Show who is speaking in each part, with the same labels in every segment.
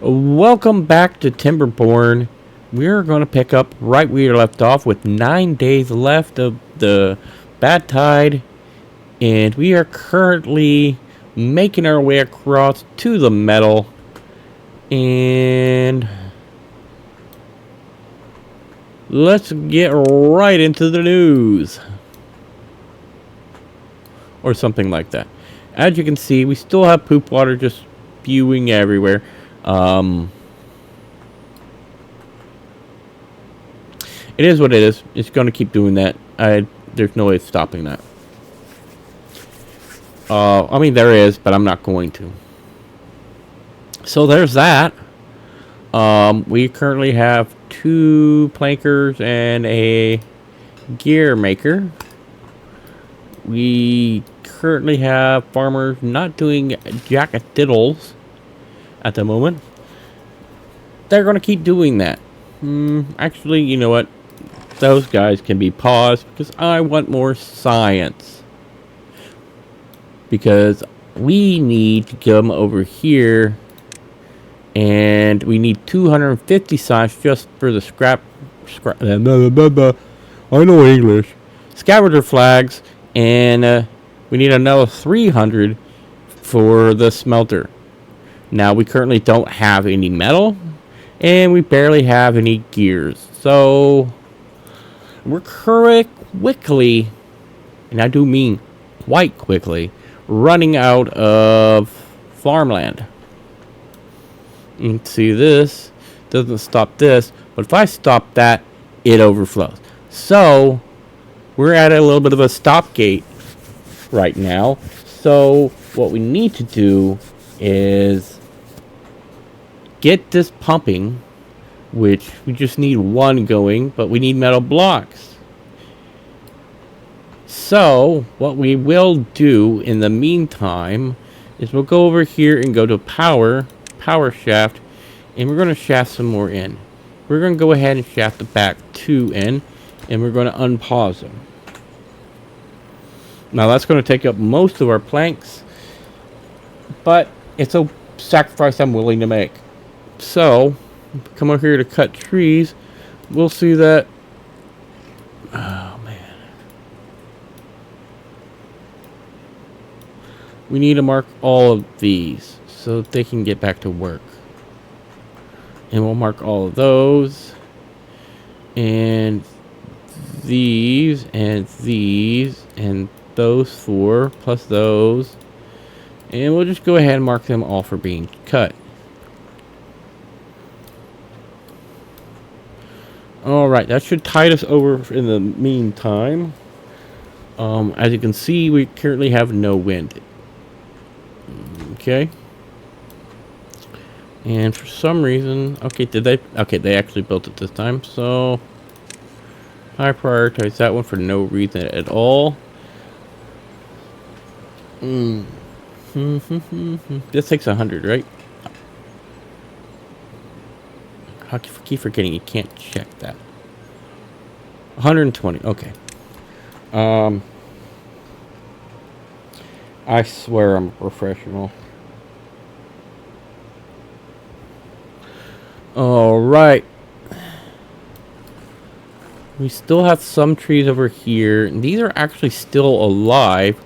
Speaker 1: Welcome back to Timberborn. We're going to pick up right where we left off with 9 days left of the bad tide. And we are currently making our way across to the metal. And let's get right into the news. Or something like that. As you can see, we still have poop water just spewing everywhere. It is what it is. It's going to keep doing that. There's no way of stopping that. I mean, there is, but I'm not going to. So there's that. We currently have 2 plankers and a gear maker. We currently have farmers not doing jack-a-diddles at the moment. They're going to keep doing that. Actually, you know what? Those guys can be paused because I want more science. Because we need to come over here and we need 250 science just for the I know English. Scavenger flags, and we need another 300 for the smelter. Now, we currently don't have any metal, and we barely have any gears. So, we're quickly, and I do mean quite quickly, running out of farmland. You can see this doesn't stop this, but if I stop that, it overflows. So, we're at a little bit of a stop gate right now. So, what we need to do is get this pumping, which we just need 1 going, but we need metal blocks. So, what we will do in the meantime is we'll go over here and go to power shaft, and we're going to shaft some more in. We're going to go ahead and shaft the back 2 in, and we're going to unpause them. Now, that's going to take up most of our planks, but it's a sacrifice I'm willing to make. So, come over here to cut trees. We'll see that. Oh, man. We need to mark all of these so they can get back to work. And we'll mark all of those. And these, and these, and those 4, plus those. And we'll just go ahead and mark them all for being cut. Alright, that should tide us over in the meantime. As you can see, we currently have no wind. Okay. And for some reason, okay, they actually built it this time, so I prioritize that one for no reason at all. This takes 100, right? I keep forgetting you can't check that. 120, okay. I swear I'm a professional. Alright. We still have some trees over here. And these are actually still alive.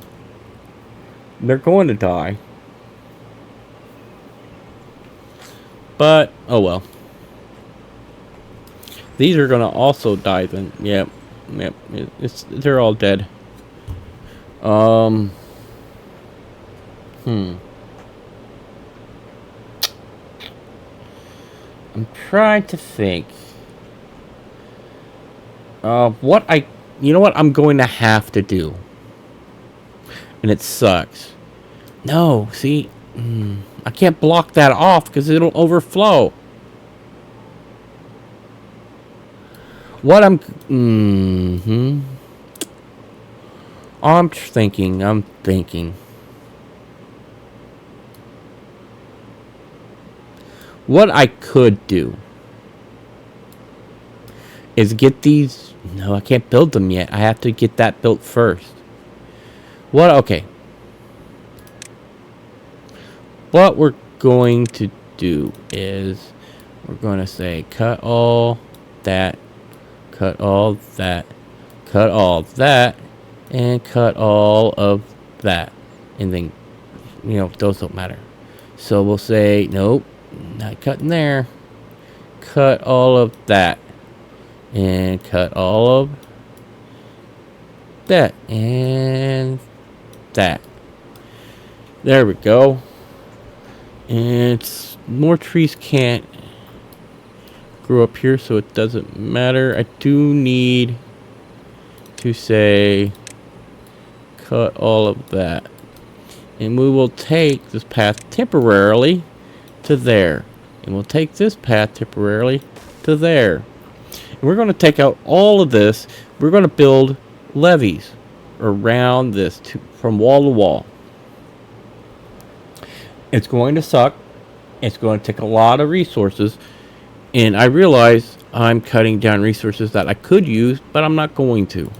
Speaker 1: They're going to die. But, oh well. These are going to also die then. Yep. They're all dead. I'm trying to think. You know what I'm going to have to do. And it sucks. No, see, I can't block that off because it'll overflow. What I'm thinking. What I could do is get these. No, I can't build them yet. I have to get that built first. Okay. What we're going to do is we're going to say cut all that, cut all that, cut all that, and cut all of that. And then, you know, those don't matter. So we'll say, nope, not cutting there. Cut all of that. And cut all of that. And that. There we go. And more trees can't grow up here, so it doesn't matter. I do need to say cut all of that. And we will take this path temporarily to there. And we'll take this path temporarily to there. And we're going to take out all of this. We're going to build levees around this from wall to wall. It's going to suck. It's going to take a lot of resources. And I realize I'm cutting down resources that I could use, but I'm not going to.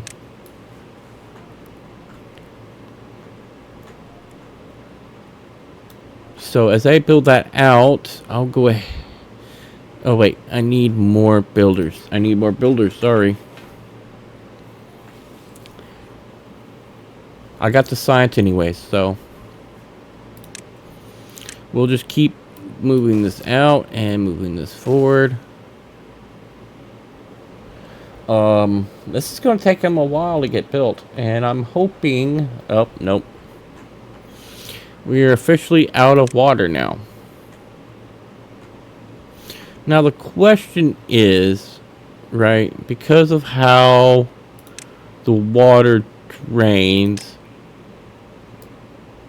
Speaker 1: So as I build that out, I'll go ahead. Oh wait, I need more builders. I need more builders, sorry. I got the science anyways, so we'll just keep moving this out and moving this forward. This is going to take them a while to get built, and I'm hoping... Oh, nope. We are officially out of water now. Now the question is, right, because of how the water drains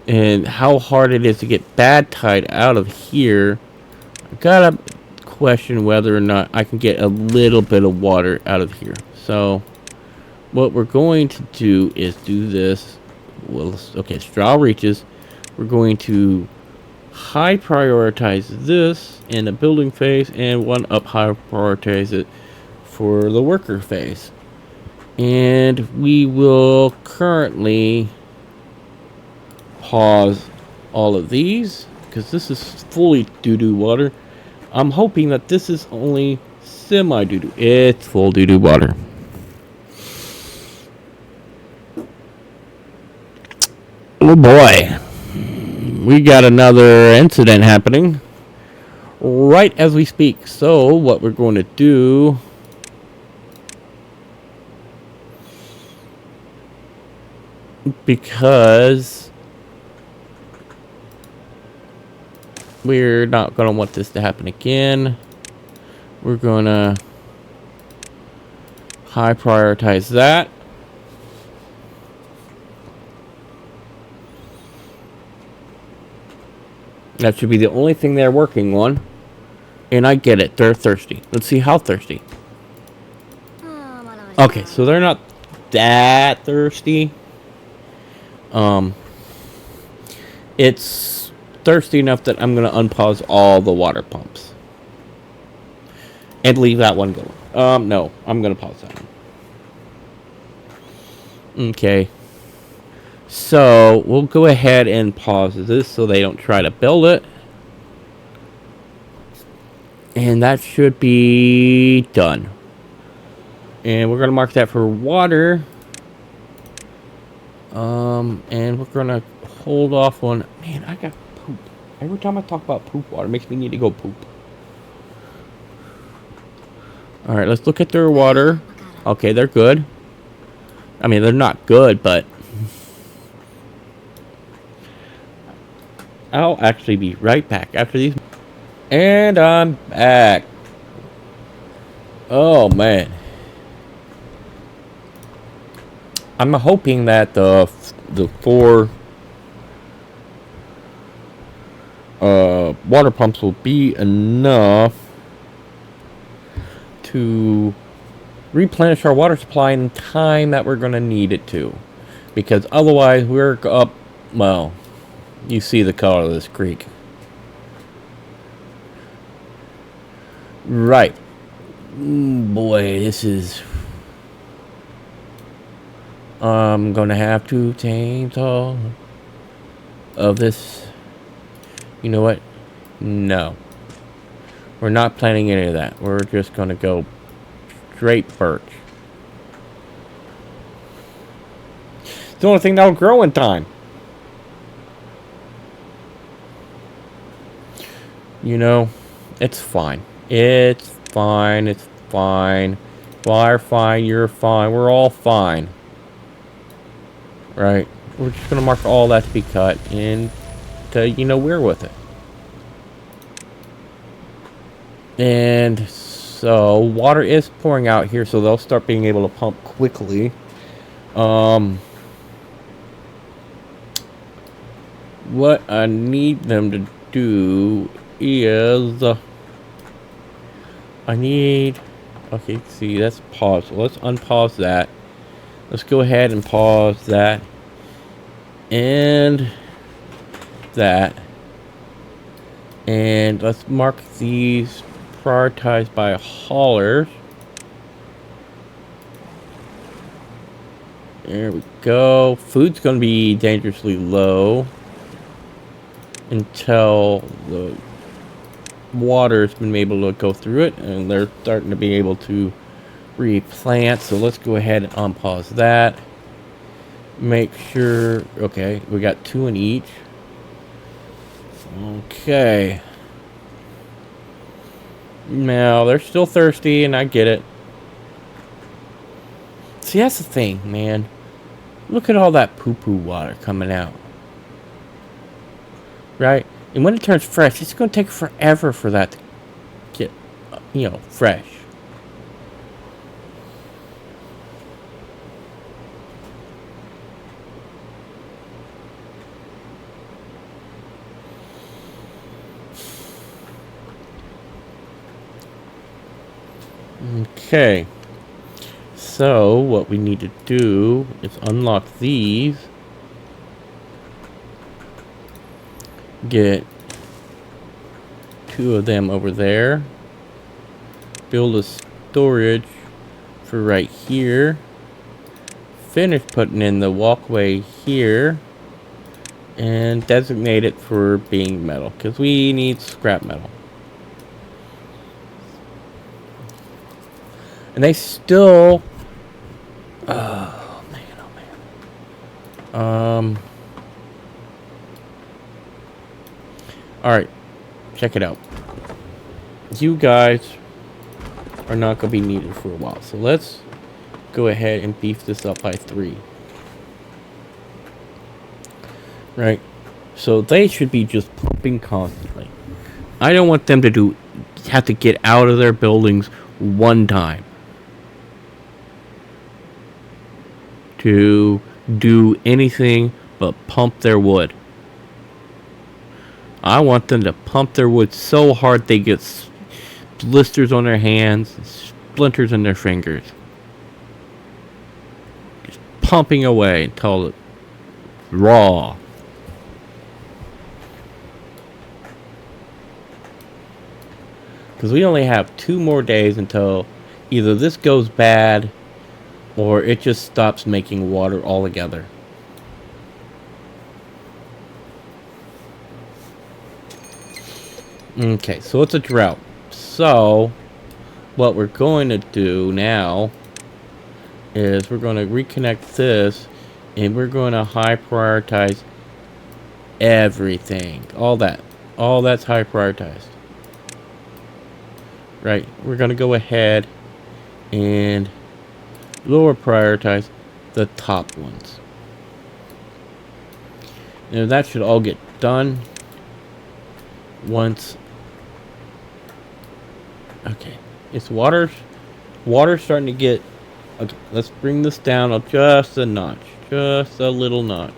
Speaker 1: and how hard it is to get bad tide out of here, I gotta question whether or not I can get a little bit of water out of here. So what we're going to do is do this. Well, okay, straw reaches. We're going to high prioritize this in the building phase and one up high prioritize it for the worker phase. And we will currently pause all of these because this is fully doo-doo water. I'm hoping that this is only semi doo-doo. It's full doo-doo water. Oh boy. We got another incident happening right as we speak. So what we're going to do, because we're not going to want this to happen again, we're going to high prioritize that. That should be the only thing they're working on. And I get it. They're thirsty. Let's see how thirsty. Okay, so they're not that thirsty. It's thirsty enough that I'm going to unpause all the water pumps. And leave that one going. No, I'm going to pause that one. Okay. So, we'll go ahead and pause this so they don't try to build it. And that should be done. And we're going to mark that for water. And we're going to hold off on... Man, I got poop. Every time I talk about poop water, it makes me need to go poop. Alright, let's look at their water. Okay, they're good. I mean, they're not good, but... I'll actually be right back after these. And I'm back. Oh, man. I'm hoping that the 4 water pumps will be enough to replenish our water supply in time that we're going to need it to. Because otherwise we're up, well... You see the color of this creek. Right. Boy, this is... I'm gonna have to change all of this. You know what? No. We're not planning any of that. We're just going to go straight birch. It's the only thing that'll grow in time. You know, it's fine. It's fine. It's fine. We're fine. You're fine. We're all fine. Right? We're just going to mark all that to be cut and to, you know, we're with it. And so water is pouring out here, so they'll start being able to pump quickly. What I need them to do is okay, see, that's pause. So let's unpause that. Let's go ahead and pause that and that, and let's mark these prioritized by haulers. There we go. Food's going to be dangerously low until the water's been able to go through it, and they're starting to be able to replant. So let's go ahead and unpause that. Make sure, okay, we got 2 in each. Okay. Now, they're still thirsty, and I get it. See, that's the thing, man. Look at all that poo-poo water coming out. Right? And when it turns fresh, it's going to take forever for that to get, you know, fresh. Okay. So, what we need to do is unlock these. Get 2 of them over there. Build a storage for right here. Finish putting in the walkway here. And designate it for being metal, because we need scrap metal. And they still... Oh, man, oh, man. Alright. Check it out. You guys are not going to be needed for a while. So let's go ahead and beef this up by 3. Right? So they should be just pumping constantly. I don't want them to have to get out of their buildings one time to do anything but pump their wood. I want them to pump their wood so hard they get blisters on their hands, splinters in their fingers. Just pumping away until it's raw. Because we only have 2 more days until either this goes bad or it just stops making water altogether. Okay, so it's a drought. So, what we're going to do now is we're going to reconnect this, and we're going to high prioritize everything. All that's high prioritized. Right, we're going to go ahead and lower prioritize the top ones. And that should all get done once. Okay, it's water's starting to get. Okay, let's bring this down just a notch, just a little notch.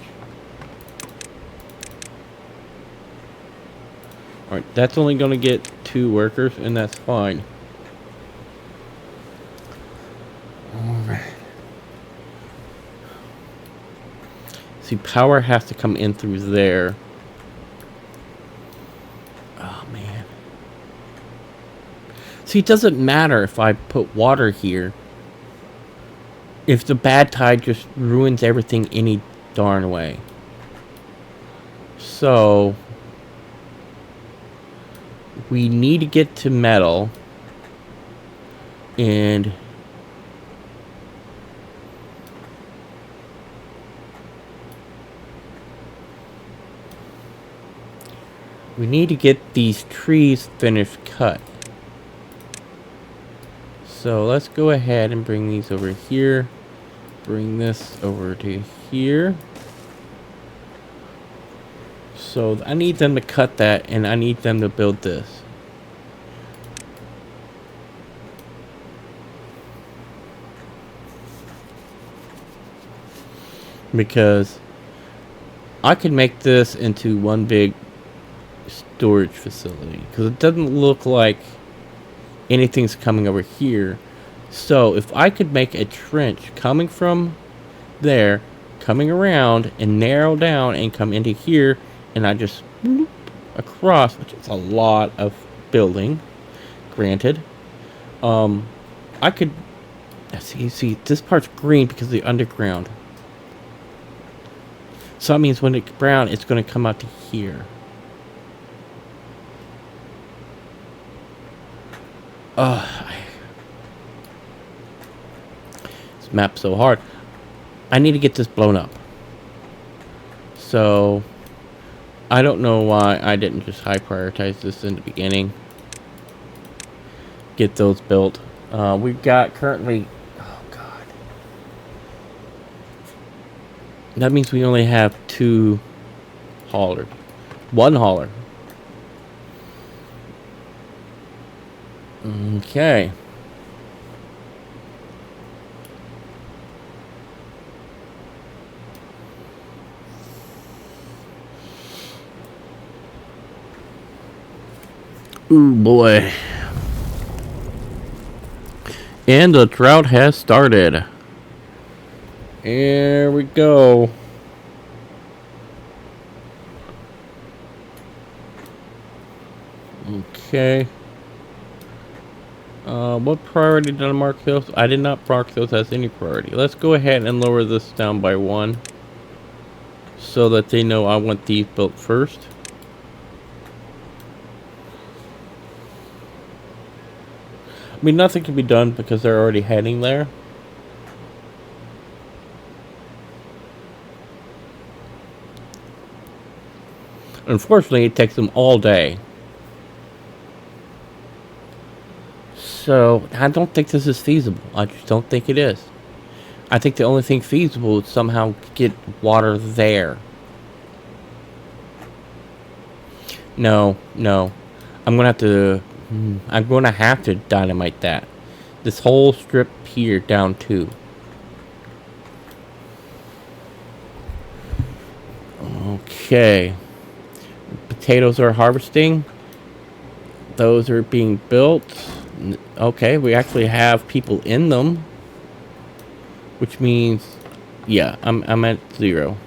Speaker 1: All right, that's only going to get 2 workers, and that's fine. Alright. See, power has to come in through there. Oh, man. See, it doesn't matter if I put water here. If the bad tide just ruins everything any darn way. So... we need to get to metal. And we need to get these trees finished cut. So let's go ahead and bring these over here. Bring this over to here. So I need them to cut that, and I need them to build this. Because I could make this into one big storage facility. Because it doesn't look like anything's coming over here. So if I could make a trench coming from there, coming around and narrow down and come into here, and I just bloop across, which is a lot of building, granted. I could see this part's green because of the underground. So that means when it's brown, it's going to come out to here. This map's so hard. I need to get this blown up. So I don't know why I didn't just high prioritize this in the beginning. Get those built. We've got currently... Oh, God. That means we only have 2 haulers. 1 hauler. Okay. Ooh, boy. And the drought has started. Here we go. Okay. What priority did I mark those? I did not mark those as any priority. Let's go ahead and lower this down by 1. So that they know I want these built first. I mean, nothing can be done because they're already heading there. Unfortunately, it takes them all day. So, I don't think this is feasible. I just don't think it is. I think the only thing feasible is somehow get water there. No. I'm gonna have to dynamite that. This whole strip here down too. Okay. Potatoes are harvesting. Those are being built. Okay, we actually have people in them. Which means, yeah, I'm at 0.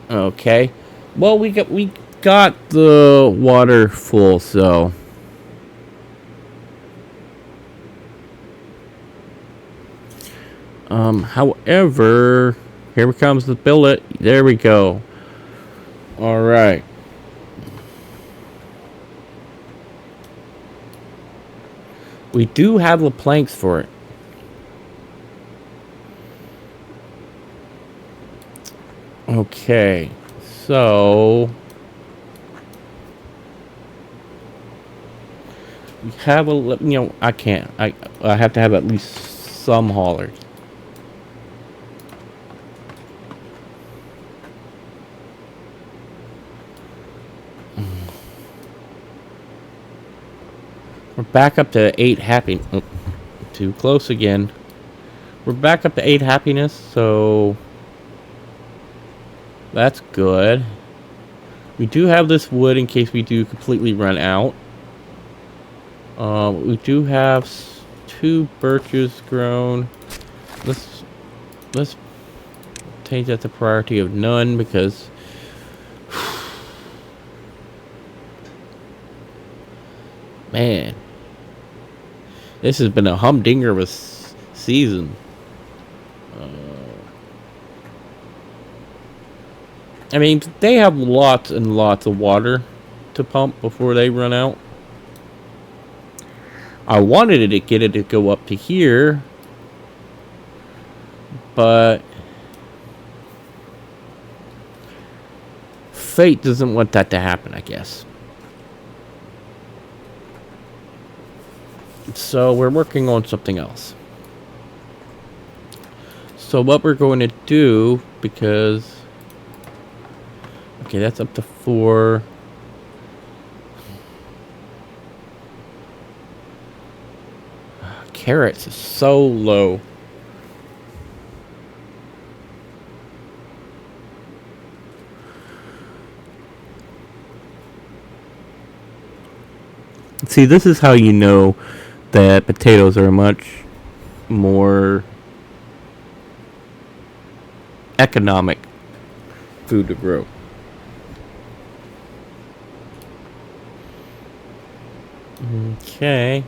Speaker 1: Okay. Well, we got the water full, so however, here comes the billet. There we go. All right. We do have the planks for it. Okay. So we have I can't. I have to have at least some haulers. We're back up to 8 happy. Oh, too close again. We're back up to 8 happiness, so that's good. We do have this wood in case we do completely run out. We do have 2 birches grown. Let's change that to priority of none because man, this has been a humdinger of a season. I mean, they have lots and lots of water to pump before they run out. I wanted to get it to go up to here, but fate doesn't want that to happen, I guess. So we're working on something else. So what we're going to do, because... Okay, that's up to 4. Carrots is so low. See, this is how you know that potatoes are much more economic food to grow. Okay.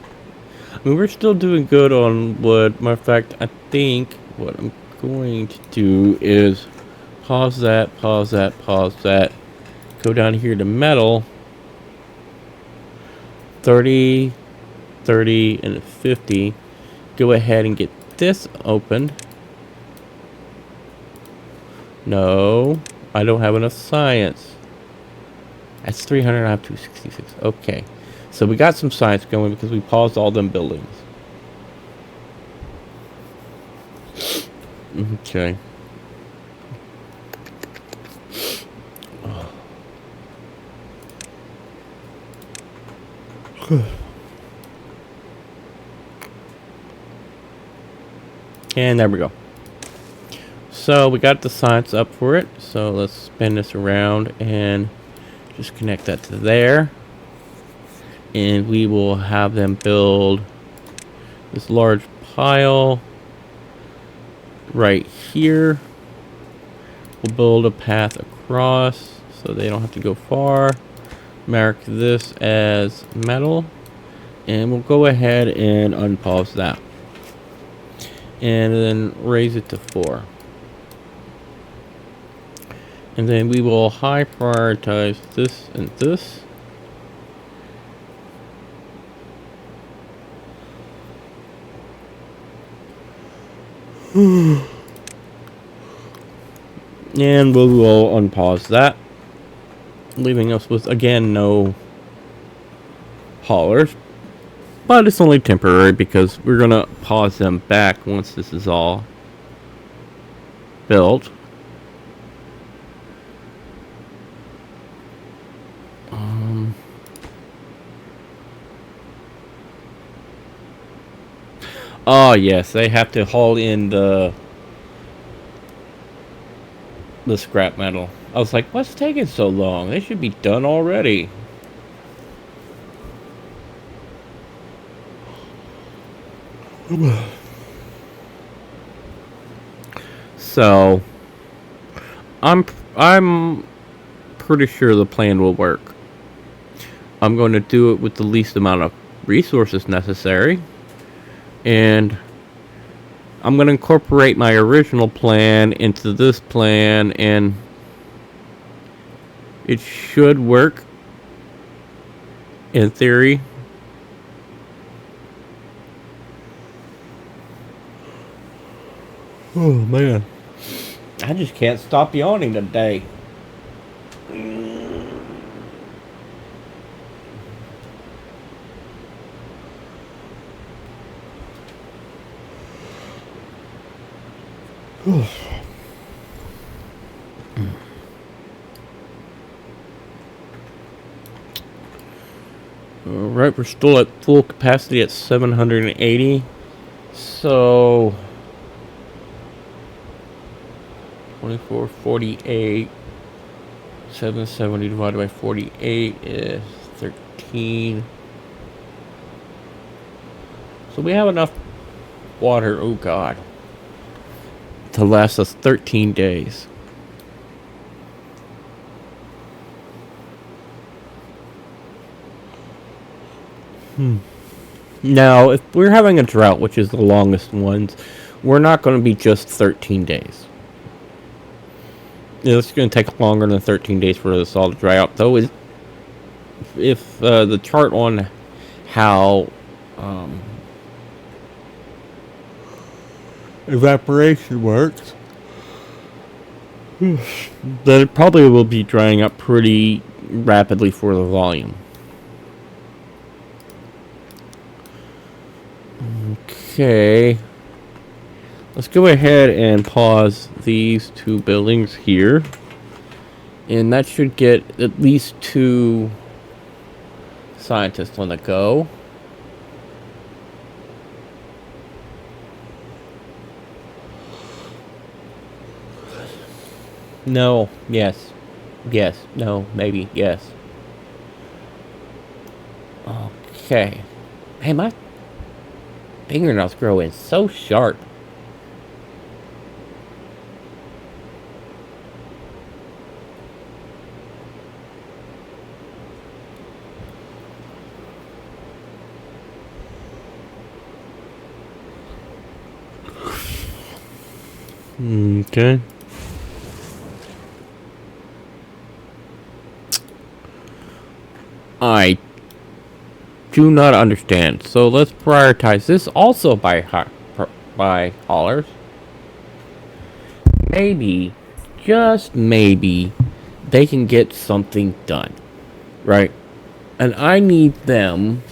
Speaker 1: I mean, we're still doing good on wood. Matter of fact, I think what I'm going to do is pause that, pause that, pause that. Go down here to metal. 30, 30, and 50. Go ahead and get this opened. No, I don't have enough science. That's 300, I have 266. Okay. So we got some science going because we paused all them buildings. Okay. And there we go. So we got the science up for it. So let's spin this around and just connect that to there. And we will have them build this large pile right here. We'll build a path across so they don't have to go far. Mark this as metal. And we'll go ahead and unpause that. And then raise it to 4. And then we will high prioritize this and this. And we will unpause that, leaving us with, again, no haulers. But it's only temporary because we're going to pause them back once this is all built. Oh yes, they have to haul in the scrap metal. I was like, what's taking so long? They should be done already. So I'm pretty sure the plan will work. I'm going to do it with the least amount of resources necessary. And I'm going to incorporate my original plan into this plan, and it should work in theory. Oh man, I just can't stop yawning today. Alright, we're still at full capacity at 780. So 2448. 770 divided by 48 is 13. So we have enough water, oh god, to last us 13 days. Now, if we're having a drought, which is the longest ones, we're not going to be just 13 days. It's going to take longer than 13 days for this all to dry out. Though, if the chart on how evaporation works, then it probably will be drying up pretty rapidly for the volume. Okay. Let's go ahead and pause these two buildings here. And that should get at least 2 scientists on the go. No, yes. Yes, no, maybe, yes. Okay. Hey, my fingernails growing so sharp. Okay. I do not understand. So let's prioritize this also by haulers. Maybe, just maybe, they can get something done, right? And I need them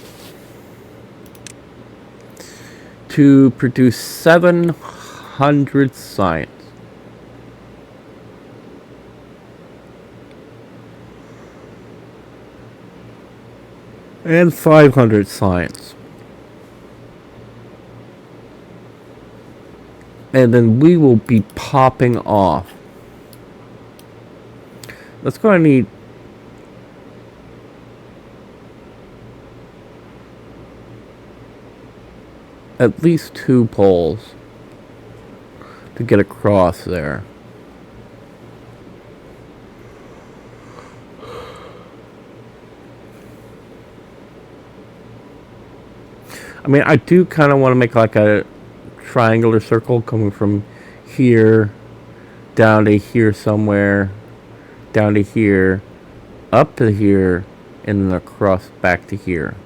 Speaker 1: to produce 700 science. And 500 science. And then we will be popping off. That's going to need at least 2 poles to get across there. I mean, I do kind of want to make like a triangular circle coming from here down to here somewhere, down to here, up to here, and then across back to here.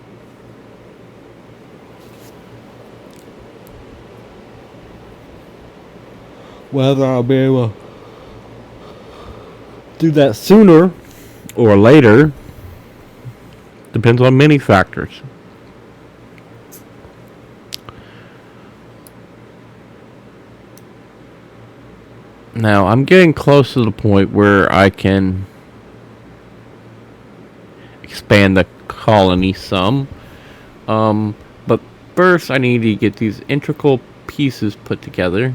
Speaker 1: Whether I'll be able to do that sooner or later depends on many factors. Now, I'm getting close to the point where I can expand the colony some. But first, I need to get these integral pieces put together.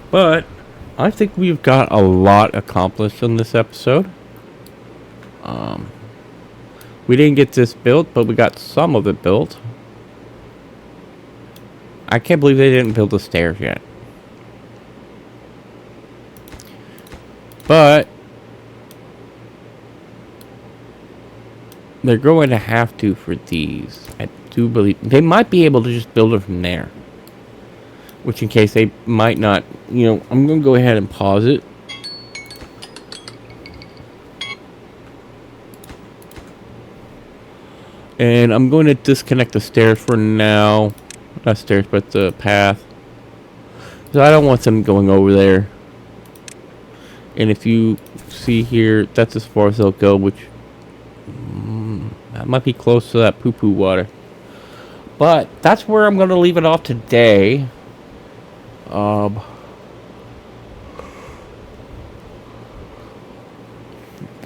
Speaker 1: But I think we've got a lot accomplished in this episode. We didn't get this built, but we got some of it built. I can't believe they didn't build the stairs yet. But they're going to have to for these. I do believe they might be able to just build it from there. Which, in case they might not, I'm going to go ahead and pause it. And I'm going to disconnect the stairs for now. Not stairs, but the path. So I don't want them going over there. And if you see here, that's as far as they'll go, which that might be close to that poo-poo water. But that's where I'm going to leave it off today.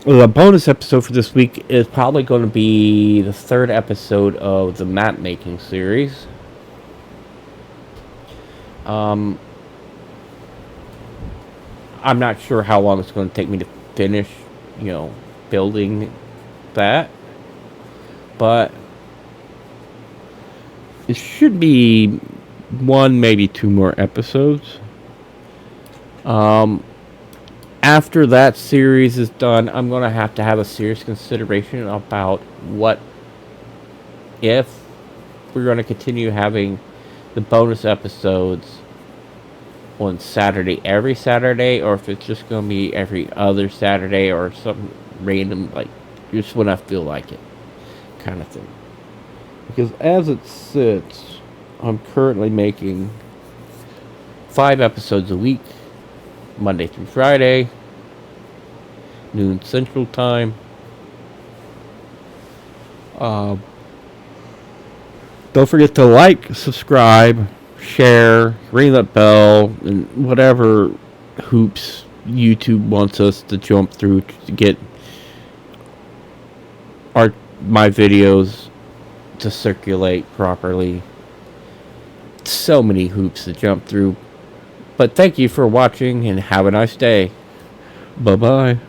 Speaker 1: The bonus episode for this week is probably going to be the 3rd episode of the map making series. I'm not sure how long it's going to take me to finish, building that. But it should be 1, maybe 2 more episodes. after that series is done, I'm going to have a serious consideration about what if we're going to continue having the bonus episodes on Saturday, every Saturday, or if it's just going to be every other Saturday or something random, like just when I feel like it, kind of thing. Because as it sits, I'm currently making 5 episodes a week, Monday through Friday, noon Central Time. Don't forget to like, subscribe, share, ring that bell, and whatever hoops YouTube wants us to jump through to get my videos to circulate properly. So many hoops to jump through. But thank you for watching and have a nice day. Bye-bye.